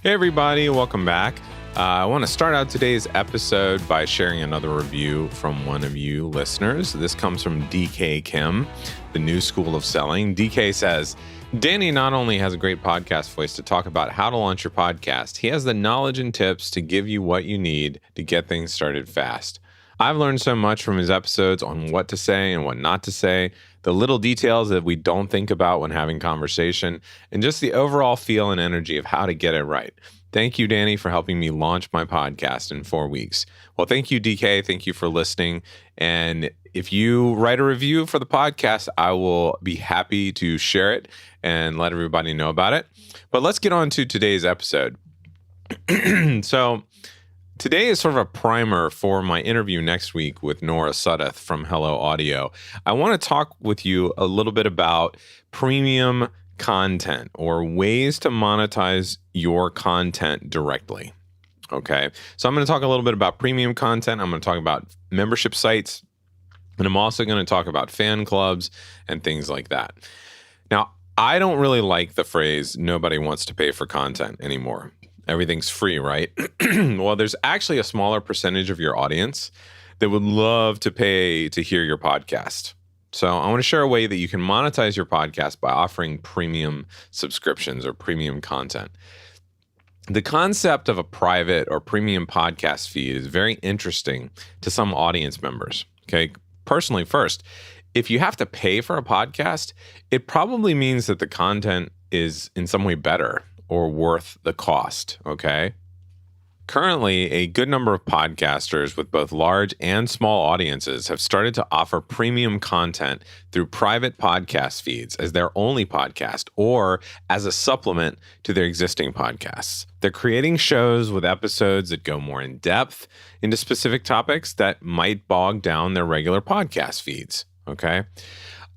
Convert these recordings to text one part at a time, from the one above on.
Hey everybody, welcome back. I want to start out today's episode by sharing another review from one of you listeners. This comes from DK Kim, the New School of Selling. DK says, Danny not only has a great podcast voice to talk about how to launch your podcast, he has the knowledge and tips to give you what you need to get things started fast. I've learned so much from his episodes on what to say and what not to say, the little details that we don't think about when having conversation, and just the overall feel and energy of how to get it right. Thank you, Danny, for helping me launch my podcast in 4 weeks. Well, thank you, DK. Thank you for listening. And if you write a review for the podcast, I will be happy to share it and let everybody know about it. But let's get on to today's episode. So today is sort of a primer for my interview next week with Nora Sudduth from Hello Audio. I want to talk with you a little bit about premium content or ways to monetize your content directly. Okay, so I'm going to talk a little bit about premium content. I'm going to talk about membership sites, and I'm also going to talk about fan clubs and things like that. Now, I don't really like the phrase, nobody wants to pay for content anymore. Everything's free, right? Well, there's actually a smaller percentage of your audience that would love to pay to hear your podcast. So I want to share a way that you can monetize your podcast by offering premium subscriptions or premium content. The concept of a private or premium podcast feed is very interesting to some audience members. Okay, personally, first, if you have to pay for a podcast, it probably means that the content is in some way better or worth the cost, okay? Currently, a good number of podcasters with both large and small audiences have started to offer premium content through private podcast feeds as their only podcast or as a supplement to their existing podcasts. They're creating shows with episodes that go more in depth into specific topics that might bog down their regular podcast feeds, okay?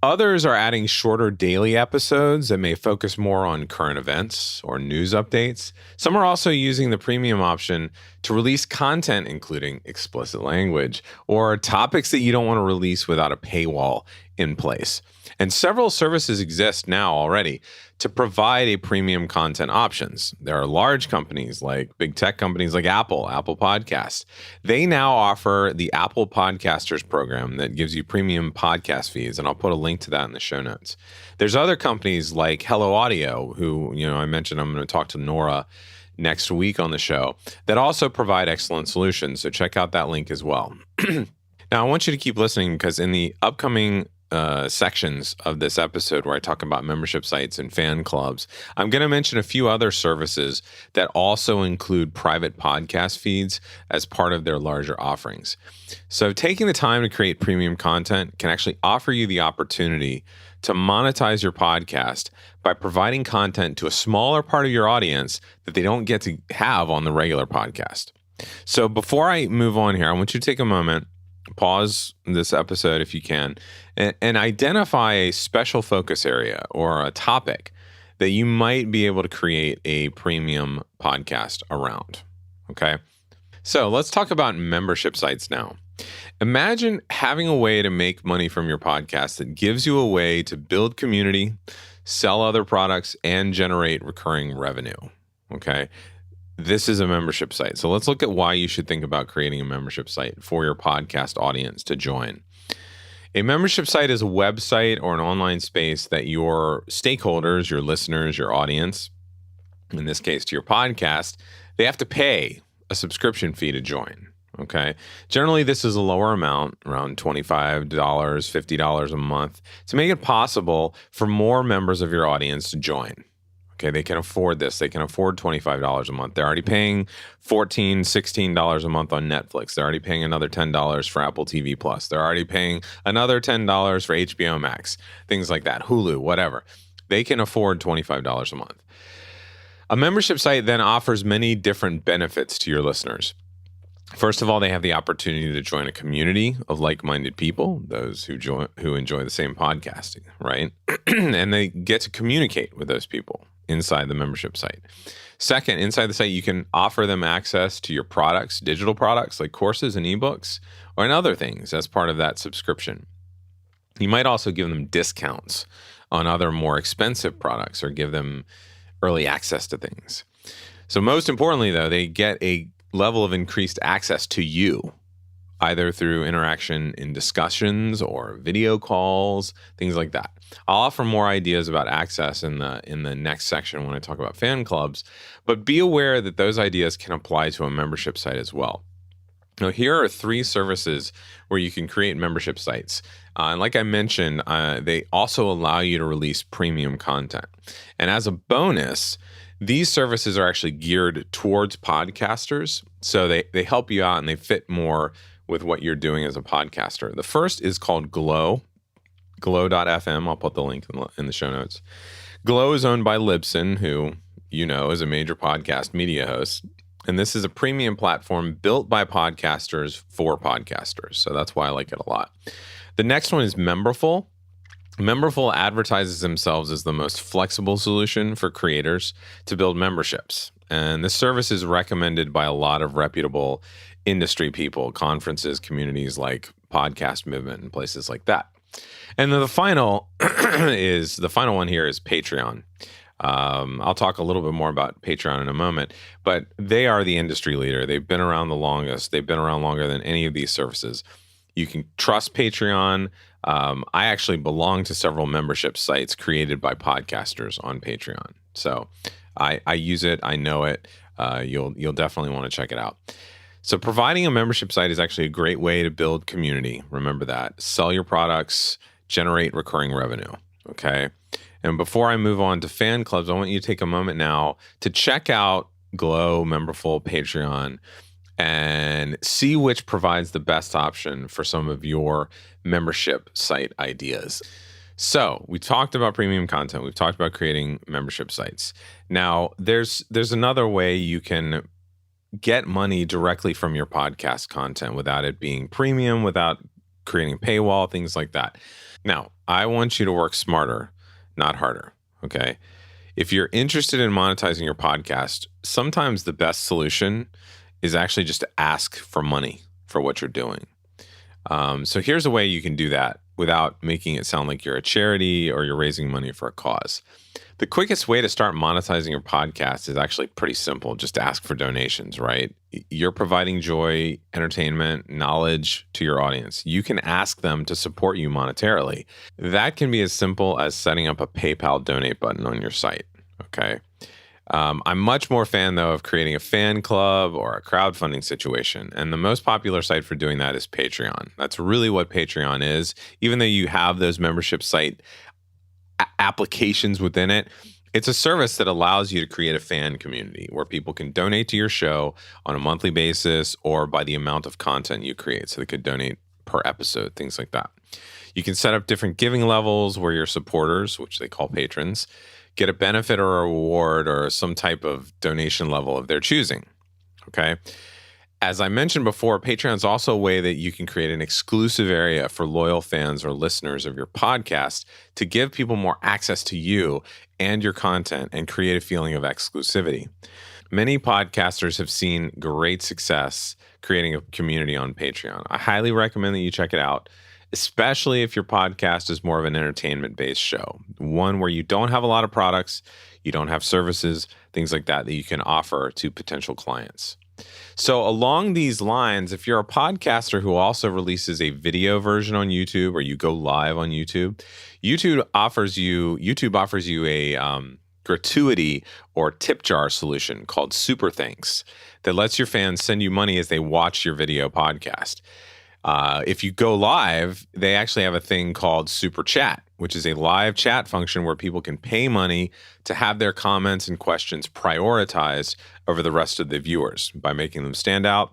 Others are adding shorter daily episodes that may focus more on current events or news updates. Some are also using the premium option to release content including explicit language or topics that you don't want to release without a paywall in place. And several services exist now already to provide a premium content options. There are large companies like big tech companies like Apple Podcasts. They now offer the Apple Podcasters program that gives you premium podcast feeds, and I'll put a link to that in the show notes. There's other companies like Hello Audio, who, I mentioned I'm going to talk to Nora next week on the show, that also provide excellent solutions. So check out that link as well. Now, I want you to keep listening because in the upcoming sections of this episode where I talk about membership sites and fan clubs, I'm going to mention a few other services that also include private podcast feeds as part of their larger offerings. So taking the time to create premium content can actually offer you the opportunity to monetize your podcast by providing content to a smaller part of your audience that they don't get to have on the regular podcast. So before I move on here, I want you to take a moment, pause this episode if you can, and identify a special focus area or a topic that you might be able to create a premium podcast around. Okay, so let's talk about membership sites now. Imagine having a way to make money from your podcast that gives you a way to build community, sell other products, and generate recurring revenue. Okay, this is a membership site. So let's look at why you should think about creating a membership site for your podcast audience to join. A membership site is a website or an online space that your stakeholders, your listeners, your audience, in this case to your podcast, they have to pay a subscription fee to join. Okay. Generally, this is a lower amount, around $25, $50 a month, to make it possible for more members of your audience to join. Okay, they can afford this. They can afford $25 a month. They're already paying $14, $16 a month on Netflix. They're already paying another $10 for Apple TV Plus. They're already paying another $10 for HBO Max, things like that, Hulu, whatever. They can afford $25 a month. A membership site then offers many different benefits to your listeners. First of all, they have the opportunity to join a community of like-minded people, those who enjoy the same podcasting, right? And they get to communicate with those people inside the membership site. Second, inside the site, you can offer them access to your products, digital products like courses and ebooks, or in other things as part of that subscription. You might also give them discounts on other more expensive products or give them early access to things. So most importantly, though, they get a level of increased access to you, either through interaction in discussions or video calls, things like that. I'll offer more ideas about access in the next section when I talk about fan clubs, but be aware that those ideas can apply to a membership site as well. Now, here are 3 services where you can create membership sites. And like I mentioned, they also allow you to release premium content. And as a bonus, these services are actually geared towards podcasters. So they help you out and they fit more with what you're doing as a podcaster. The first is called Glow, glow.fm. I'll put the link in the show notes. Glow is owned by Libsyn, who you know is a major podcast media host. And this is a premium platform built by podcasters for podcasters. So that's why I like it a lot. The next one is Memberful. Memberful advertises themselves as the most flexible solution for creators to build memberships. And this service is recommended by a lot of reputable industry people, conferences, communities like Podcast Movement and places like that. And then the final one here is Patreon. I'll talk a little bit more about Patreon in a moment, but they are the industry leader. They've been around the longest. They've been around longer than any of these services. You can trust Patreon. I actually belong to several membership sites created by podcasters on Patreon. So I use it. I know it. You'll definitely want to check it out. So providing a membership site is actually a great way to build community. Remember that. Sell your products, generate recurring revenue. Okay. And before I move on to fan clubs, I want you to take a moment now to check out Glow, Memberful, Patreon, and see which provides the best option for some of your membership site ideas. So we talked about premium content. We've talked about creating membership sites. Now, there's another way you can get money directly from your podcast content without it being premium, without creating a paywall, things like that. Now, I want you to work smarter, not harder, okay? If you're interested in monetizing your podcast, sometimes the best solution is actually just to ask for money for what you're doing. So here's a way you can do that without making it sound like you're a charity or you're raising money for a cause. The quickest way to start monetizing your podcast is actually pretty simple. Just ask for donations, right? You're providing joy, entertainment, knowledge to your audience. You can ask them to support you monetarily. That can be as simple as setting up a PayPal donate button on your site, okay? I'm much more fan, though, of creating a fan club or a crowdfunding situation. And the most popular site for doing that is Patreon. That's really what Patreon is. Even though you have those membership site applications within it, it's a service that allows you to create a fan community where people can donate to your show on a monthly basis or by the amount of content you create. So they could donate per episode, things like that. You can set up different giving levels where your supporters, which they call patrons, get a benefit or a reward or some type of donation level of their choosing. Okay. As I mentioned before, Patreon is also a way that you can create an exclusive area for loyal fans or listeners of your podcast to give people more access to you and your content and create a feeling of exclusivity. Many podcasters have seen great success creating a community on Patreon. I highly recommend that you check it out, especially if your podcast is more of an entertainment-based show, one where you don't have a lot of products, you don't have services, things like that you can offer to potential clients. So along these lines, if you're a podcaster who also releases a video version on YouTube or you go live on YouTube, YouTube offers you a gratuity or tip jar solution called Super Thanks that lets your fans send you money as they watch your video podcast. If you go live, they actually have a thing called Super Chat, which is a live chat function where people can pay money to have their comments and questions prioritized over the rest of the viewers by making them stand out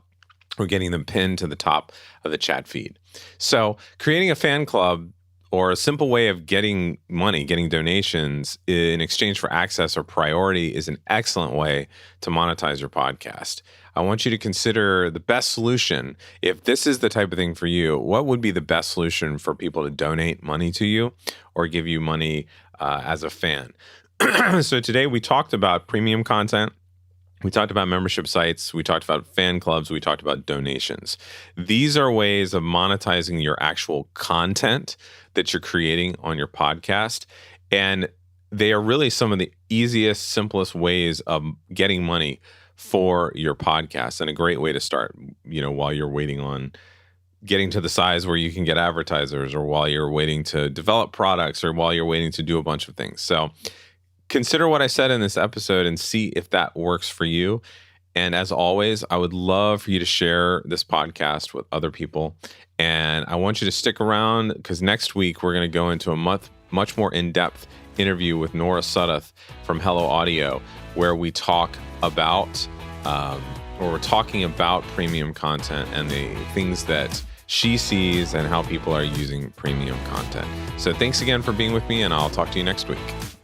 or getting them pinned to the top of the chat feed. So creating a fan club or a simple way of getting money, getting donations in exchange for access or priority is an excellent way to monetize your podcast. I want you to consider the best solution. If this is the type of thing for you, what would be the best solution for people to donate money to you or give you money as a fan? So today we talked about premium content. We talked about membership sites. We talked about fan clubs. We talked about donations. These are ways of monetizing your actual content that you're creating on your podcast. And they are really some of the easiest, simplest ways of getting money for your podcast, and a great way to start, while you're waiting on getting to the size where you can get advertisers, or while you're waiting to develop products, or while you're waiting to do a bunch of things. So consider what I said in this episode and see if that works for you. And as always, I would love for you to share this podcast with other people. And I want you to stick around, because next week we're going to go into a much more in-depth interview with Nora Sudduth from Hello Audio, where we talk about, we're talking about premium content and the things that she sees and how people are using premium content. So thanks again for being with me, and I'll talk to you next week.